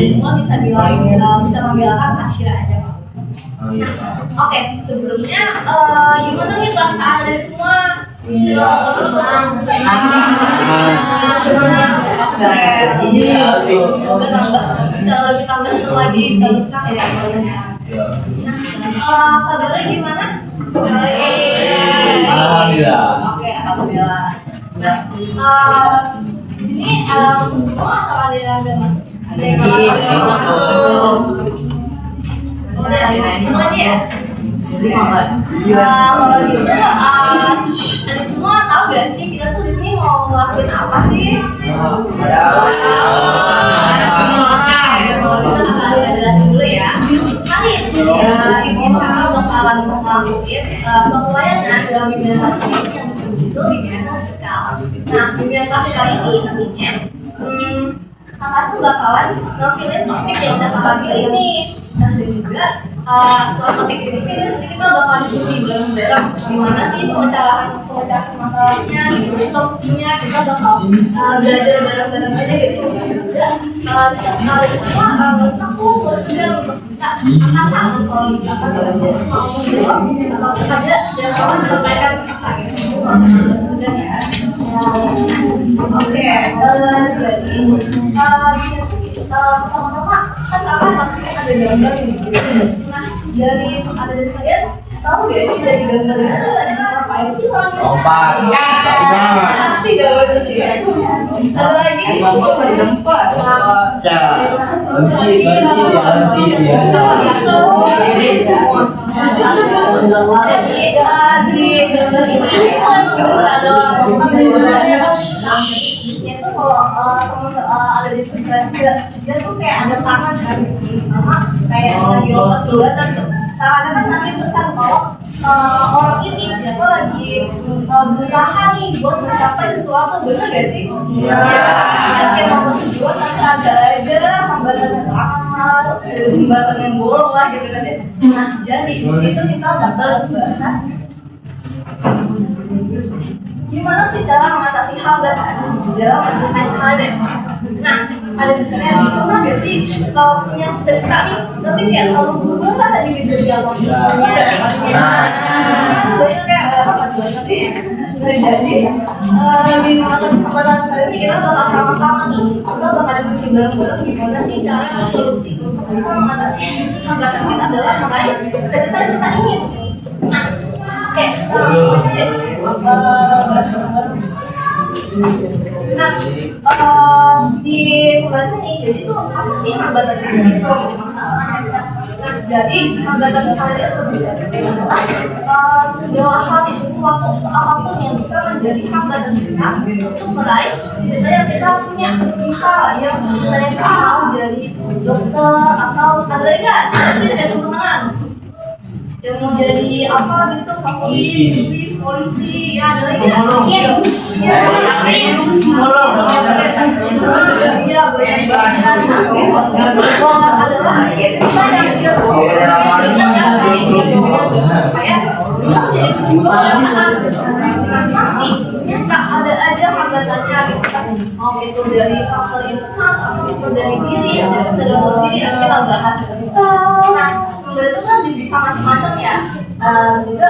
semua bisa bilang bisa manggil Kak Syira aja. Oke, sebelumnya gimana nih perasaan dari semua? Iya. Bisa lebih tambah lagi terdekat ya. Kabarnya gimana? Alhamdulillah. Oke, alhamdulillah. Nah, ini semua atau ada yang nggak masuk? Ada yang nggak masuk. Udah, itu aja ya. Jadi kalau gitu, ada semua tahu gak sih kita tuh di sini mau ngelakuin apa sih? Kita akan jelasin dulu ya. Kali ini di sini kita bakalan ngelakuin suatu layanan dalam bimbingan klasikal yang disebut itu bimbingan klasikal. Nah, bimbingan klasikal ini nantinya kakak tuh bakalan ngapilin topik yang udah kakak pilih nih. Nah, dan juga setelah topik ini nanti kita bakal diskusi bareng-bareng gimana sih pemecahan masalahnya, gitu, solusinya kita bakal belajar bareng-bareng aja gitu. Dan kita kali semua harus bersedia untuk bisa angkat kalau misalkan belajar mau menjawab atau saja yang mau disampaikan sudah ya. Oke, jadi pertama-tama kan kakak nanti ada gambar di sini. Nah, dari ada sekalian tahu gak sih dari gambar itu lagi ngapain sih orang? Lompat. Nanti gambar sih ya. Ada lagi. Ada di sebelah dia tuh kayak ada tangan kan di sini sama kayak lagi lompat jembatan tuh. Seakan kan ngasih pesan kalau orang ini dia tuh lagi berusaha nih buat mencapai sesuatu, bener gak sih? Iya. Dan kayak mau tujuan tapi ada aja hambatan yang lahar, jembatan yang bolong lah gitu kan ya. Nah jadi di situ kita bakal bahas gimana sih cara mengatasi hambatan dalam mencapai target. Nah, ada di sana yang pernah gak sih punya cita-cita nih, tapi kayak selalu berubah lah tadi gitu di awal misalnya ada banyak kayak apa banget sih. Nah, jadi di mengatasi hambatan kali ini kita bakal sama-sama nih, kita bakal diskusi bareng-bareng gimana sih cara solusi untuk bisa mengatasi hambatan kita dalam meraih cita-cita yang kita ingin. Oke, nah, di pembahasan ini, jadi tuh apa sih hambatan itu? Nah, jadi hambatan kalian adalah segala hal itu sesuatu apapun yang bisa menjadi hambatan kita untuk meraih cita-cita yang kita punya. Misal yang kita mau jadi dokter atau ada lagi nggak? Tidak ada teman-teman yang mau jadi apa gitu, polisi, ya ada lagi psikolog, ada aja hambatannya gitu. Mau itu dari faktor internal atau itu dari diri, atau dari diri yang kita bahas. Nah, sebenarnya itu kan bisa macam-macam ya. Juga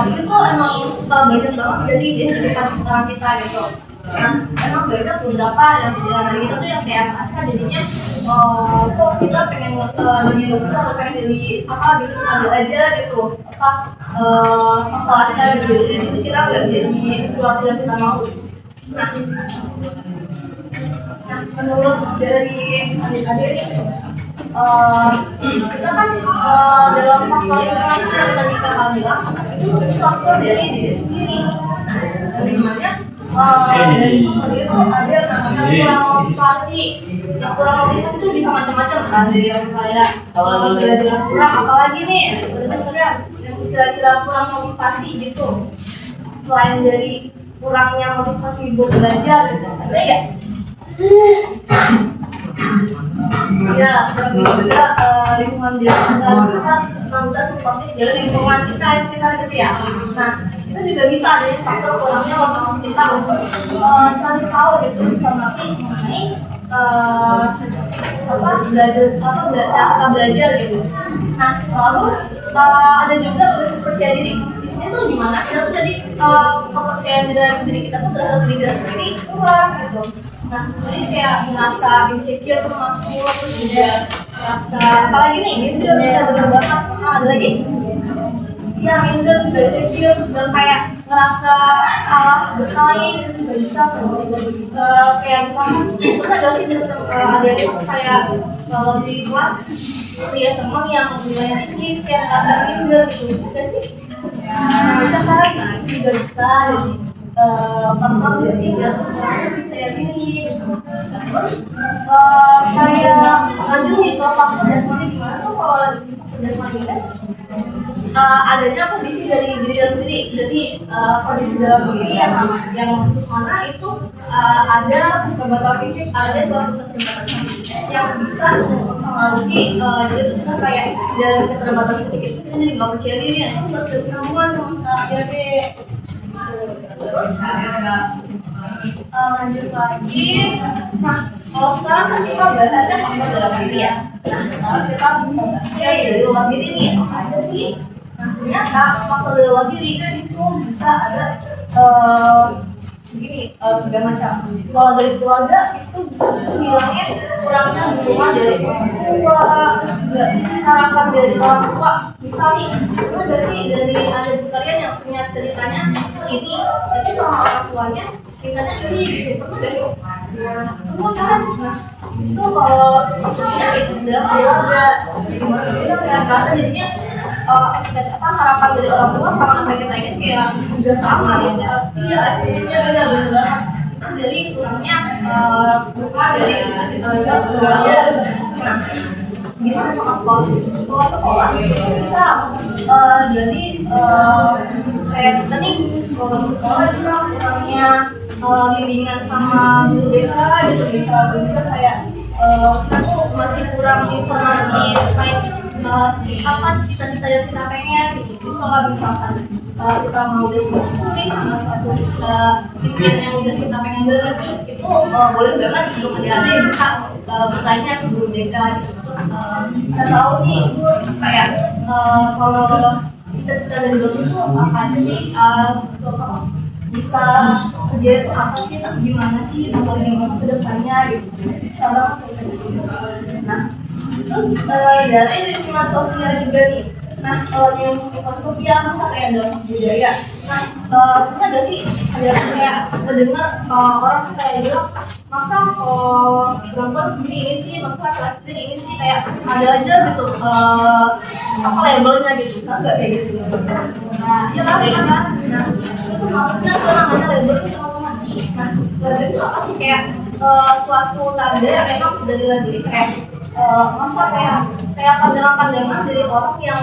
itu tuh emang banyak banget jadi identitas kita gitu. Nah, emang banyak beberapa yang dari kita tuh yang kayak merasa jadinya kok kita pengen jadi dokter atau pengen jadi apa gitu, ada aja gitu apa masalahnya gitu, jadi itu kita nggak jadi sesuatu yang kita mau. Nah, menurut dari adik-adik ini kita kan dalam faktor internal yang tadi kakak bilang itu faktor dari diri sendiri. Nah, bagaimana dari faktor itu ada yang namanya kurang motivasi. Yang kurang motivasi itu bisa macam-macam kan, dari yang kayak belajar kurang, apalagi nih misalnya yang kira-kira kurang motivasi gitu. Selain dari kurangnya motivasi buat belajar gitu, ada ya? Ya, juga lingkungan di sekitar kita memang tidak supportif dari lingkungan kita di sekitar gitu ya. Nah, itu juga bisa ada faktor kurangnya motivasi kita untuk cari tahu gitu informasi mengenai cara kita belajar gitu. Nah lalu ada juga proses percaya diri. Di sini tuh gimana kita tuh jadi kepercayaan dalam diri kita tuh terhadap diri kita sendiri kurang gitu. Nah jadi kayak merasa insecure termasuk, terus juga merasa apalagi nih itu benar-benar banget. Ada lagi yang minder, sudah insecure, sudah kayak ngerasa kalah bersaing, nggak bisa kayak misalnya pernah gak sih ada yang kayak kalau di kelas lihat teman yang nilainya tinggi kayak ngerasa minder gitu, nggak sih? Nah kita kan, nah itu juga bisa jadi paham jadi nggak percaya diri gitu. Terus kayak lanjut nih kalau faktor dasarnya gimana tuh kalau faktor dasarnya adanya kondisi dari diri kita sendiri. Jadi kondisi dalam diri yang mana itu ada keterbatasan fisik, ada suatu keterbatasan fisik yang bisa mempengaruhi. Jadi itu kita kayak dari keterbatasan fisik itu kita jadi nggak percaya diri, itu buat kesenangan jadi. Terus lanjut lagi. Nah kalau sekarang kan kita bahasnya faktor dalam diri ya. Nah sekarang kita bahasnya dari luar diri nih, apa aja sih? Nah ternyata faktor dalam diri itu bisa ada segini, tiga macam. Kalau dari keluarga itu bisa bilangnya kurangnya dukungan dari orang tua, juga harapan dari orang tua. Misalnya, pernah nggak sih dari ada sekalian yang punya ceritanya ini, tapi sama orang tuanya ceritanya ini, pernah nggak sih? Semua kan, nah itu kalau misalnya itu dalam keluarga, gimana kita kayak rasa jadinya harapan dari orang tua sama apa kita ingin kayak juga sama gitu. Iya, ekspektasinya beda banget. Jadi kurangnya bukan dari keluarga. Nah, gimana sama sekolah? Sekolah bisa jadi kayak kita nih kalau di sekolah bisa kurangnya bimbingan sama guru BK gitu, bisa juga kayak kita tuh masih kurang informasi terkait apa cita-cita yang kita pengen gitu. Jadi kalau misalkan kita mau diskusi sama suatu impian yang udah kita pengen belajar itu boleh banget untuk adik-adik yang bisa bertanya ke guru BK gitu. Bisa tahu nih kayak kalau cita-cita dari guru itu apa aja sih, bisa kerja itu apa sih, terus gimana sih, apa yang ke depannya gitu. Bisa banget gitu. Nah terus dari lingkungan sosial juga nih. Nah kalau di lingkungan sosial masa kayak dalam budaya. Nah pernah gak sih ada kayak mendengar orang kayak bilang masa perempuan ini sih, masa laki-laki ini sih, kayak ada aja gitu apa labelnya gitu, kan nggak kayak gitu. Nah ya kan, nah itu maksudnya apa namanya label itu teman-teman. Nah label itu apa sih, kayak suatu tanda yang memang sudah dilabeli kayak masa kayak pandangan-pandangan dari orang yang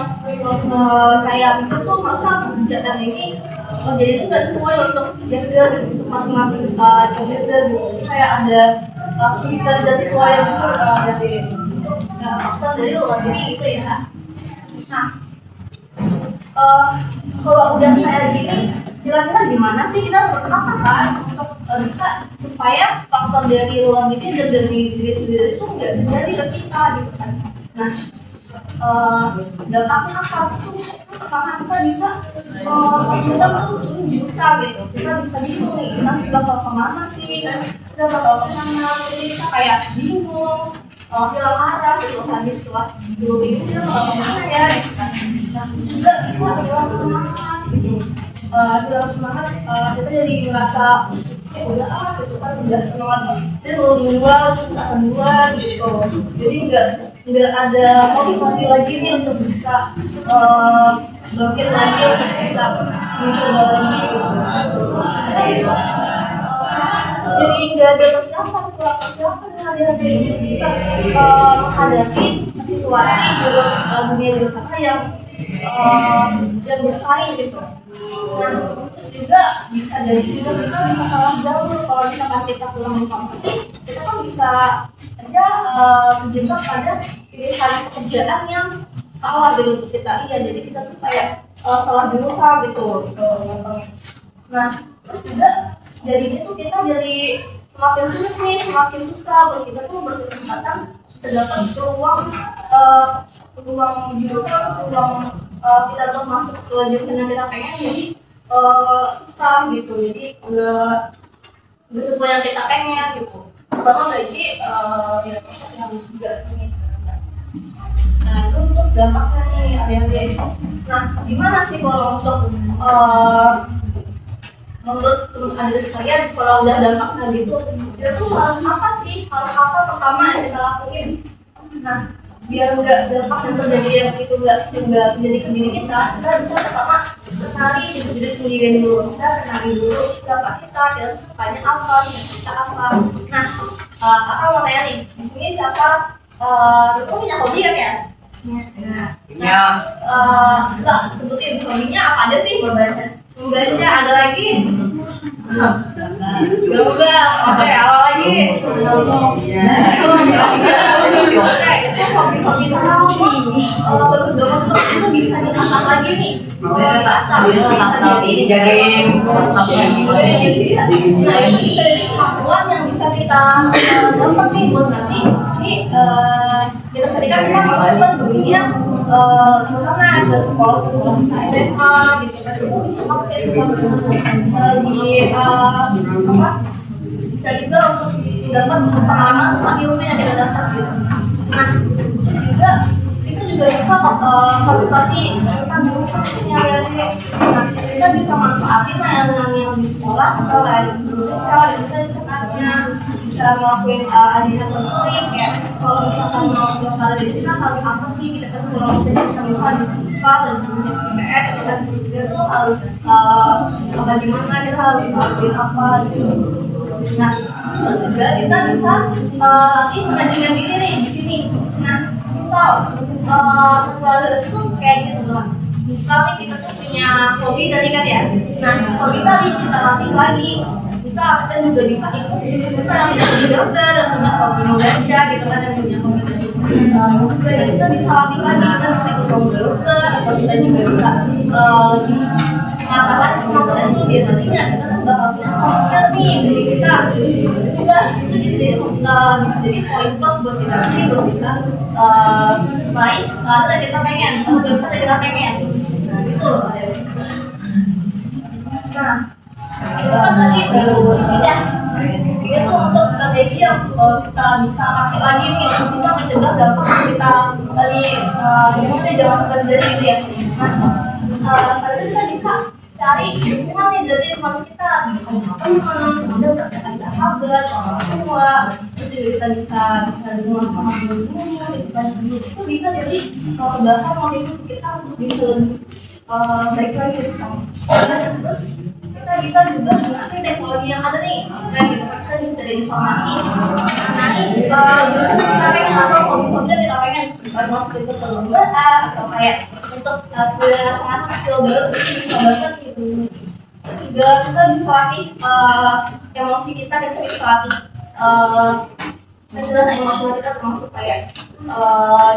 kayak itu tuh masa kebijakan ini jadi itu nggak sesuai untuk gender gitu, untuk masing-masing gender gitu. Kayak ada kita tidak sesuai gitu dari faktor dari luar diri gitu ya. Nah kalau udah kayak gini kira-kira gimana sih kita berkata kan untuk bisa supaya faktor dari luar diri dan dari diri sendiri itu nggak terjadi ke kita gitu kan. Nah dampaknya apa tuh, karena kita bisa kita tuh susah gitu, kita bisa bingung nih kita bakal kemana sih kan, kita bakal kemana, jadi kita kayak bingung hilang arah gitu kan. Setelah lulus ini kita bakal kemana ya gitu kan. Nah juga bisa hilang semangat gitu, hilang semangat, kita jadi ngerasa udah gitu kan, udah semangat jadi duluan terus akan duluan gitu, jadi nggak ada motivasi lagi nih untuk bisa bangkit lagi, untuk bisa mencoba lagi gitu. Jadi nggak ada persiapan, kurang persiapan hari-hari bisa menghadapi situasi dunia di luar sana yang bersaing gitu. Nah terus juga bisa jadi juga kita bisa salah jalur. Kalau misalkan kita kurang informasi, kita kan bisa aja terjebak pada pilihan pekerjaan yang salah gitu untuk kita. Iya, jadi kita tuh kayak salah jurusan gitu. Nah terus juga jadinya tuh kita jadi semakin sulit nih, semakin susah buat kita tuh berkesempatan terdapat peluang jurusan, peluang kita untuk masuk ke jurusan yang kita pengen, jadi susah gitu, jadi nggak sesuai yang kita pengen gitu. Pertama gaji ya yang juga ini. Nah itu untuk dampaknya nih adik-adik. Nah gimana sih kalau untuk menurut teman-teman sekalian, kalau udah dampaknya gitu, kita tuh harus apa sih? Harus apa pertama yang kita lakuin? Nah biar nggak dampak yang terjadi yang itu nggak terjadi ke diri kita bisa pertama kenali diri sendiri dulu. Kita kenali dulu siapa kita tuh sukanya apa, kita apa. Nah kakak mau tanya nih, di sini siapa itu punya hobi kan ya? Coba sebutin hobinya apa aja sih? Membaca, ada lagi? Gambar, oke, apa lagi? Oke, itu hobi-hobi bagus-bagus itu bisa diasah lagi nih. Bahasa bisa jagain bisa jadi kemampuan yang bisa kita dapat nih buat nanti ketika kita masuk ke dunia mana ke sekolah bisa SMA gitu kan, itu bisa pakai bisa bisa juga untuk dapat pengalaman tentang ilmu yang kita dapat gitu. Nah terus juga itu juga bisa konsultasi tentang jurusan yang kita bisa manfaatin yang di sekolah, misalnya kita bisa tanya, bisa ngelakuin adanya konseling kayak kalau misalkan mau daftar di kita harus apa sih, kita kan kalau bisa dibuka dan punya PPR kita tuh harus apa gimana, kita harus ngelakuin apa gitu. Nah terus juga kita bisa mengajukan diri nih di sini. Nah misal keluarga itu kayak gitu teman. Misal nih kita tuh punya hobi tadi kan ya. Nah hobi tadi kita latih lagi. Bisa kita juga bisa ikut, bisa yang punya hobi gambar, yang punya hobi membaca gitu kan, yang punya hobi tadi juga ya kita bisa latih lagi, kita bisa ikut lomba atau kita juga bisa mengatakan kemampuan itu biar nantinya kita tuh bakal punya soft skill nih dari kita juga. Itu bisa jadi poin plus buat kita nanti buat bisa meraih karena kita pengen, karena kita pengen. Nah gitu. Nah itu kan tadi baru ya, ini tuh untuk strategi yang kita bisa pakai lagi nih untuk bisa mencegah dampak yang kita tadi gimana jangan sampai terjadi gitu ya. Nah selanjutnya kita bisa cari dukungan nih dari teman kita, bisa teman, ada sahabat, orang tua, terus juga kita bisa dukungan sama guru, itu bisa jadi bahkan motivasi kita untuk bisa lebih baik lagi gitu. Terus kita bisa juga menggunakan teknologi yang ada nih, kayak gitu kita bisa cari informasi. Nah ini kita pengen apa, hobi-hobi kita pengen masuk ke lomba atau kayak untuk sangat skill baru itu bisa banget gitu. Juga kita bisa latih emosi kita bisa latih kecerdasan emosional kita, termasuk kayak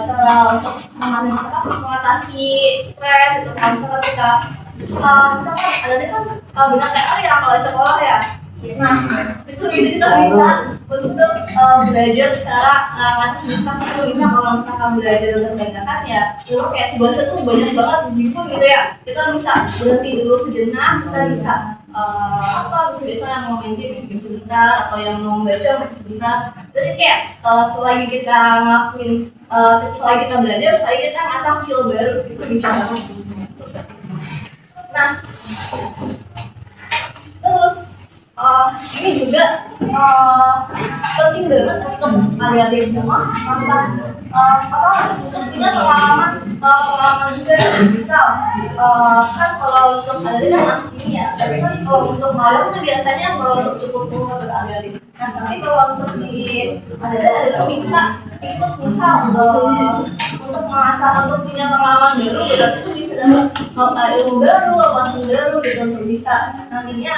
cara untuk mengatasi stres gitu. Kalau misalkan kita misalkan ada nih kan banyak PR ya kalau di sekolah ya. Nah itu kita bisa untuk belajar secara ngatasi stres itu bisa. Kalau misalkan belajar untuk dadakan ya dulu kayak tugas itu banyak banget gitu ya, kita bisa berhenti dulu sejenak, kita bisa misalnya mau main game sebentar atau yang mau baca sebentar. Jadi kayak selagi kita ngelakuin selagi kita belajar, selagi kita ngasah skill baru itu bisa banget. Nah terus ini juga penting banget untuk adik-adik semua masa punya pengalaman juga bisa kan kalau untuk adik-adik kan ini ya, tapi kan kalau untuk malam tuh biasanya kalau untuk cukup umur adik-adik. Nah tapi kalau untuk di adik-adik itu bisa ikut misal untuk mengasah untuk punya pengalaman baru, berarti itu bisa dapat ilmu baru, wawasan baru gitu untuk bisa nantinya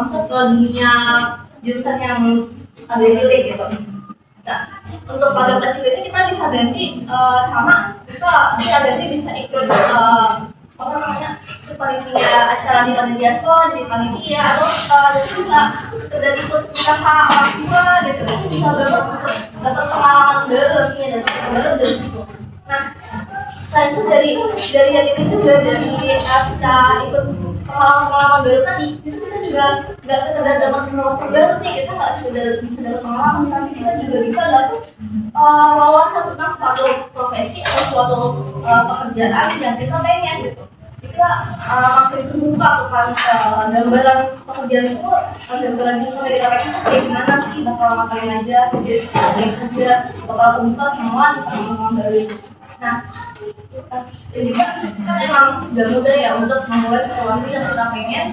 masuk ke dunia jurusan yang ada pilih gitu. Nah, untuk pada kecil ini kita bisa ganti sama, bisa nanti ada bisa ikut apa namanya panitia acara di panitia sekolah, jadi panitia atau bisa sekedar ikut usaha orang tua gitu, itu bisa dapat pengalaman baru, dan baru dari situ. Nah, selain itu dari yang ini juga dari kita ikut pengalaman baru tadi, itu kita juga nggak sekedar dapat pengalaman baru nih, kita nggak sekedar bisa dapat pengalaman, tapi kita juga bisa dapat wawasan tentang suatu profesi atau suatu pekerjaan yang kita pengen gitu. Kita waktu itu buka tuh kan gambaran pekerjaan itu, gambaran itu dari kita pengen kayak gimana sih, bakal ngapain aja, kerja bakal buka semua pengalaman baru itu. Nah, ini kan emang udah mudah ya untuk memulai sesuatu yang kita pengen,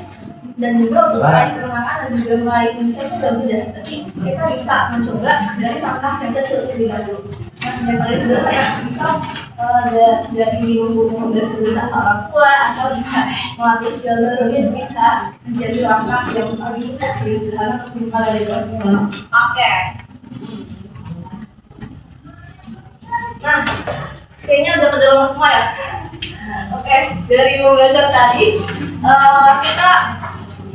dan juga untuk mulai kemenangan dan juga mulai kita itu udah mudah, tapi kita bisa mencoba dari langkah yang kecil lebih dahulu. Nah, yang paling sederhana bisa dari hubungan berusaha orang tua, atau bisa melatih skill baru, itu bisa menjadi langkah yang paling mudah dari sederhana untuk dimulai dari orang tua. Oke. Nah, kayaknya udah pada lemas semua ya. Oke, dari pembahasan tadi kita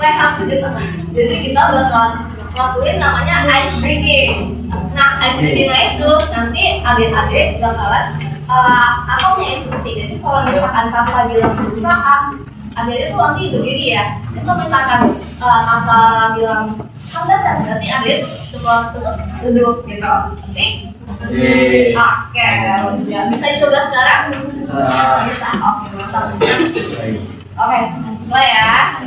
rehat sejenak. Jadi kita bakal lakuin namanya ice breaking. Nah, ice breaking itu nanti adik-adik bakalan atau punya instruksi. Jadi kalau misalkan kakak bilang berusaha, adik-adik tuh nanti berdiri ya. Jadi kalau misalkan kakak bilang hambatan, berarti adik coba duduk gitu. Oke? Oke, siap. Bisa dicoba sekarang? Bisa. Oke, mantap. Oke, mulai ya.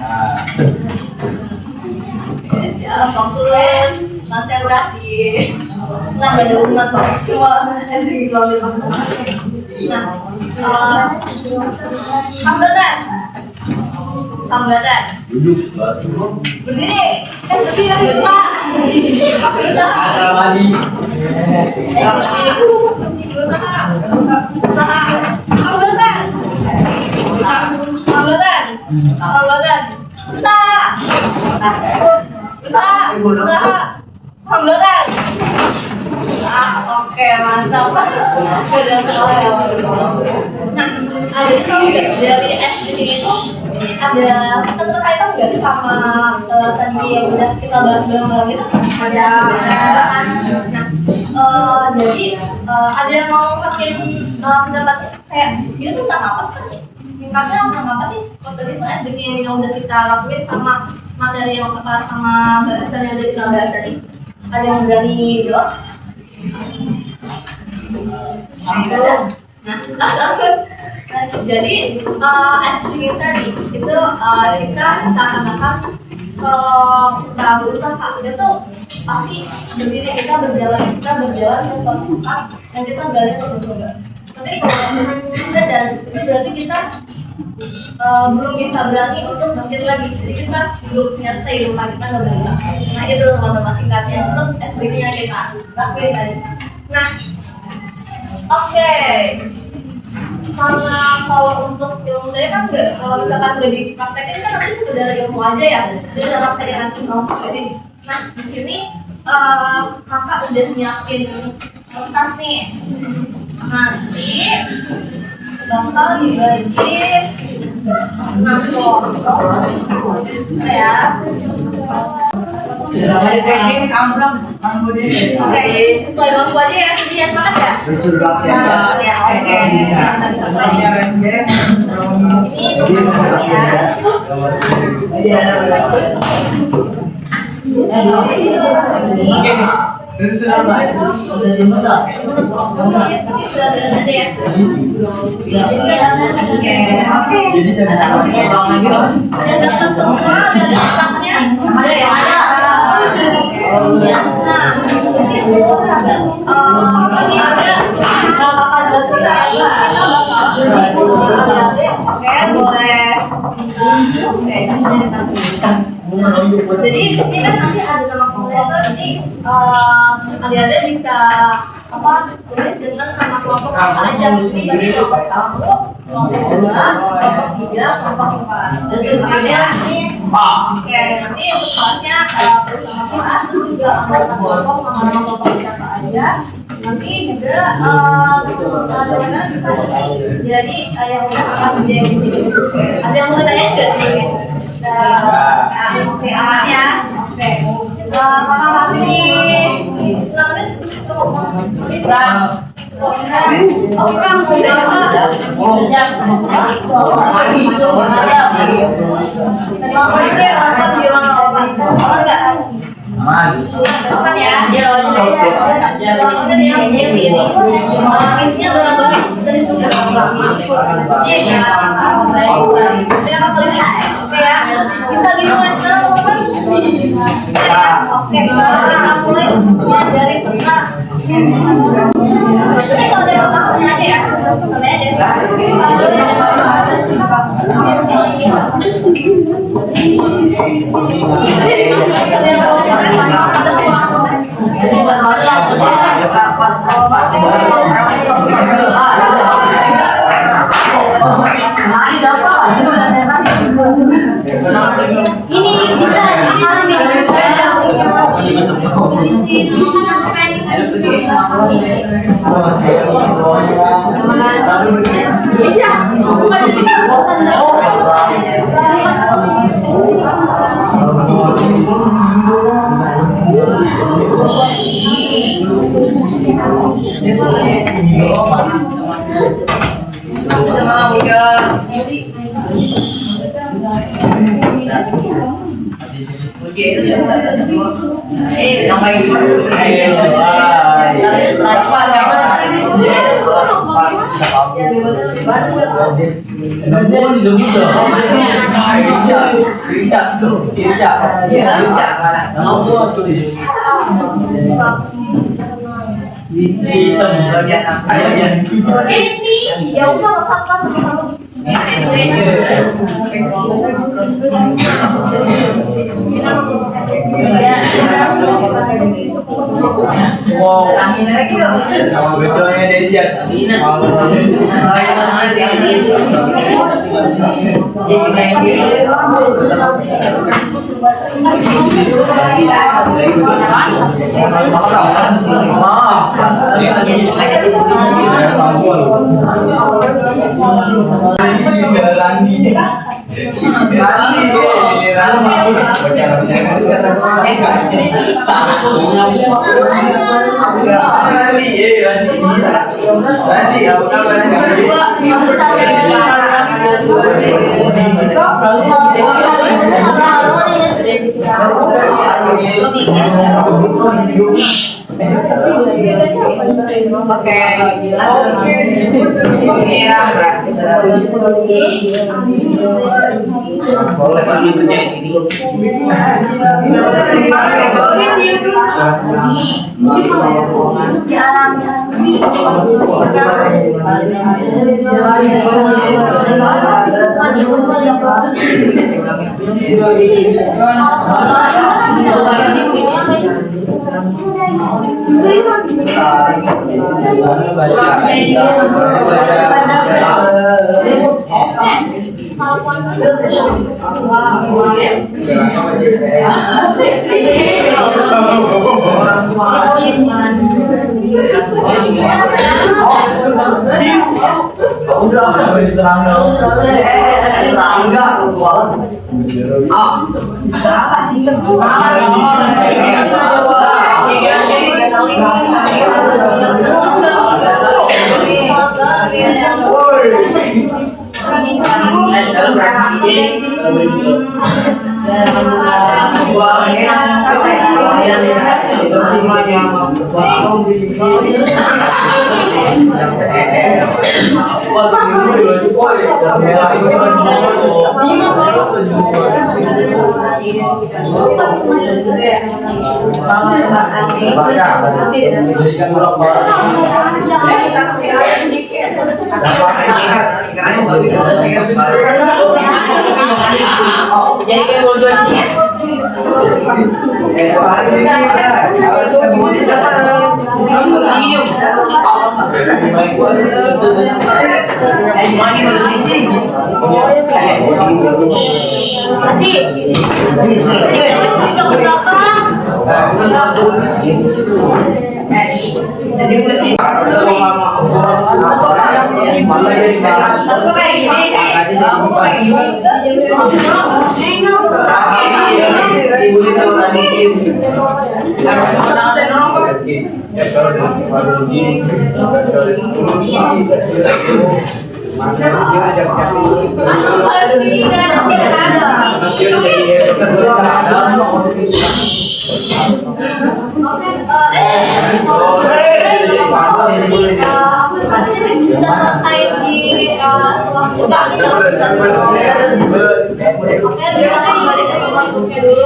Oke, siap. Fokus, konsentrasi. Nggak ada umat kok, cuma gitu aja. Nah, hambatan. Berdiri. Berdiri Pak. Hambatan. Oke, mantap. Sudah selesai. Nah, ada dari SD itu ada keterkaitan nggak sih sama tadi yang udah kita bahas bareng itu? Ada. Nah, jadi ada yang mau pakai pendapatnya kayak dia tuh tentang apa sih? Singkatnya tentang apa sih? Waktu itu SDG yang udah kita lakuin sama materi yang kita sama bahasan yang udah kita bahas tadi. Ada yang berani jawab? Nah, jadi SDG tadi itu kita seakan-akan kalau kita berusaha itu pasti berdiri, kita berjalan ke suatu tempat dan kita berani untuk mencoba. Tapi kalau kita dan itu berarti kita belum bisa berani untuk bangkit lagi. Jadi kita hidupnya stay di rumah, kita nggak bergerak. Nah itu teman-teman singkatnya untuk SDG-nya kita lakuin tadi. Nah, oke. Karena kalau untuk ilmu saya kan enggak, kalau misalkan nggak dipraktekin kan nanti sekedar ilmu aja ya. Jadi dalam praktekan ilmu ini. Nah di sini kakak udah nyiapin kertas nih. Nanti bakal dibagi 6 kelompok ya. Oke, sesuai bangku aja ya, sini ya, semangat ya? Ya, oke. Jadi ini kan nanti ada nama kelompok, jadi adik-adik bisa tulis dengan nama kelompok apa aja. Ini bagi kelompok 1, kelompok 2, kelompok 3, kelompok 4. Oke, nanti untuk kelasnya bersama kelas juga ada kelompok, nama kelompok siapa aja. Nanti juga bagaimana bisa jadi yang akan menjadi di sini. Ada yang mau tanya nggak sih? Oke, aman ya. Oke. Terima kasih. Orang bisa dimulai sekarang oke, mulai dari sekarang. Ini kalau ada maksudnya aja ya, ini bisa sama betulnya dia Jadi gue sih aku kayak gini, aku kayak gini. Ibu bisa ngomongin. Bisa selesai di setelah buka nih kalau bisa oke bisa kembali ke masuknya dulu ayo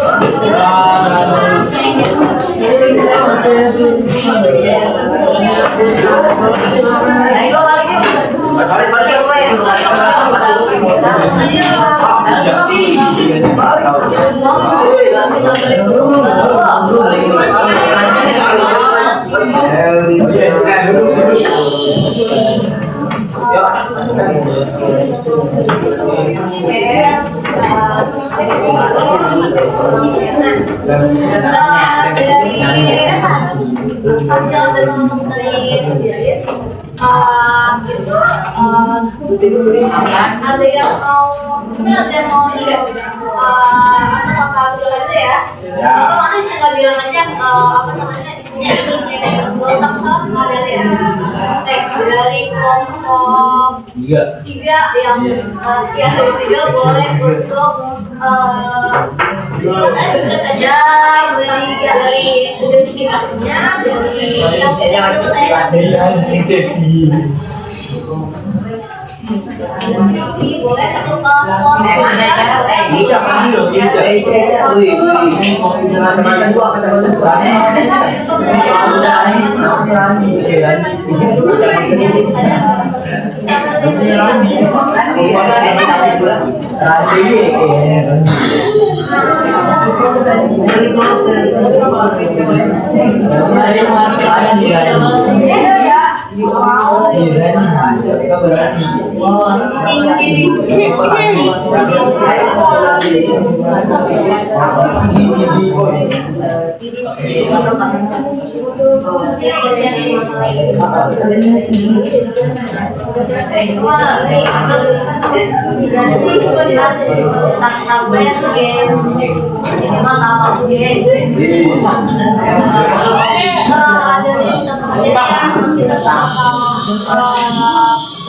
ada yang mau ini nggak? Kakak dulu aja ya. Apa mana nggak bilang aja apa namanya isinya ini nggak usah salah ada ya. Teks dari kelompok tiga yang ya dari tiga boleh untuk saya sebut saja dari identifikasinya dari yang saya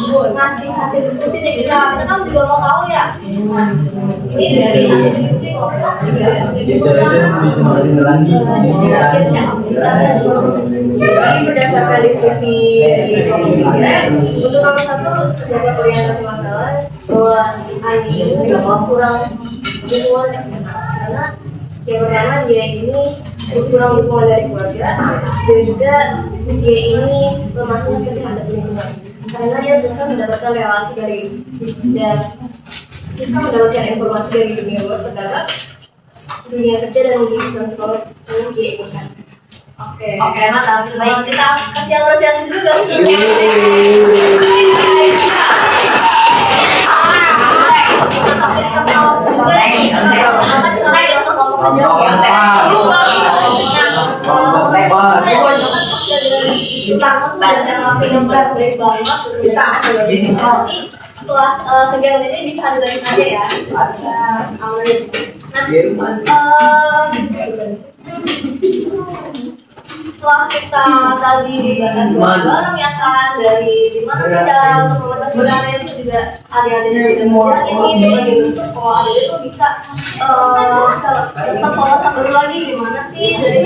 boleh ngasih hasil diskusi nih kita kan juga mau tahu ya ini dari hasil diskusi ini berdasarkan diskusi di komisi 3 untuk nomor 1 terdapat orientasi masalah bahwa ID ini juga kurang dukungan karena yang pertama dia ini kurang dukungan dari keluarga dan juga dia ini lemahnya terhadap lingkungan karena dia susah mendapatkan relasi dari dan susah mendapatkan informasi dari dunia luar terhadap dunia kerja dan dunia sekolah yang dia inginkan. Oke, mantap. Baik, kita kasih apresiasi dulu guys. Setelah kegiatan ini bisa dilanjut aja ya. Setelah kita tadi bahas bareng ya kan dari gimana sih cara untuk membatasi dana itu juga adik-adik dan ini sebagai bentuk kalau adik itu bisa tetap pola satu lagi gimana sih dari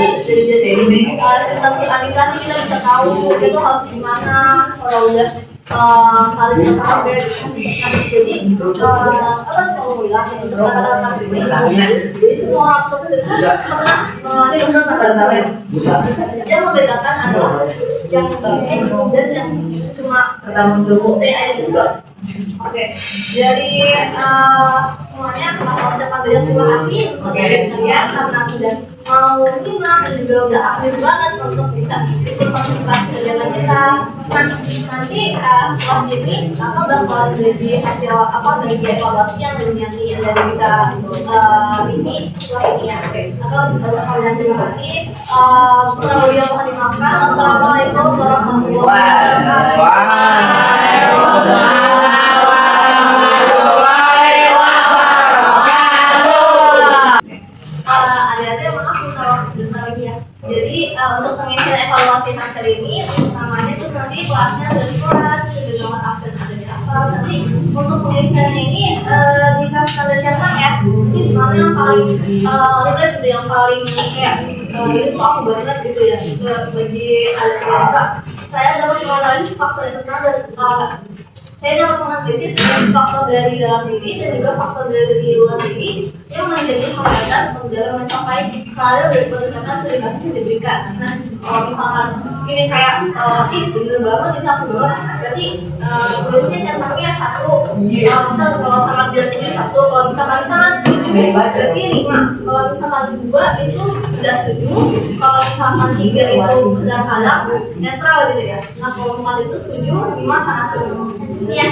presentasi adik tadi kita bisa tahu itu harus gimana kalau udah kalian sampai jadi apa sih kamu bilang itu kata-kata jadi semua orang suka pernah ini yang membedakan adalah yang baik dan yang cuma ketemu gitu. Oke, jadi semuanya aku ucapkan banyak terima kasih untuk kalian sekalian karena sudah mau nyimak dan juga udah aktif banget untuk bisa ikut partisipasi kegiatan kita. Nah, nanti setelah ini kakak bakalan jadi hasil bagi evaluasi yang nanti dari bisa isi setelah ini ya. Oke, kakak bakalan terima kasih. Kurang lebih mohon dimaafkan. Assalamualaikum warahmatullahi wabarakatuh. Ada maaf kalau sebesar ini ya. Jadi untuk pengisian evaluasi hasil ini namanya tuh nanti kelasnya ada surat, sudah nomor absen ada di atas. Nanti untuk pengisiannya ini dikasih tanda cetak ya. Ini dimana yang paling lihat gitu, yang paling kayak ini tuh aku banget gitu ya bagi adik keluarga. Saya dapat menganalisis faktor internal dan saya dapat menganalisis faktor dari dalam diri dan juga faktor dari luar diri yang menjadi hambatan untuk dalam mencapai karir dan pencapaian dedikasi yang diberikan. Nah, kalau misalkan ini kayak bener banget ini aku banget, berarti tulisnya centangnya 1, kalau sangat dia setuju 1, kalau misalkan sangat setuju berarti 5, kalau misalkan 2 itu sudah setuju, kalau misalkan 3 itu kadang-kadang netral gitu ya. Nah, kalau 4 itu setuju, 5 sangat setuju. Ya,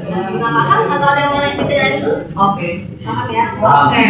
nggak paham atau ada yang mau ditanyain itu? Oke. Paham ya? Oke.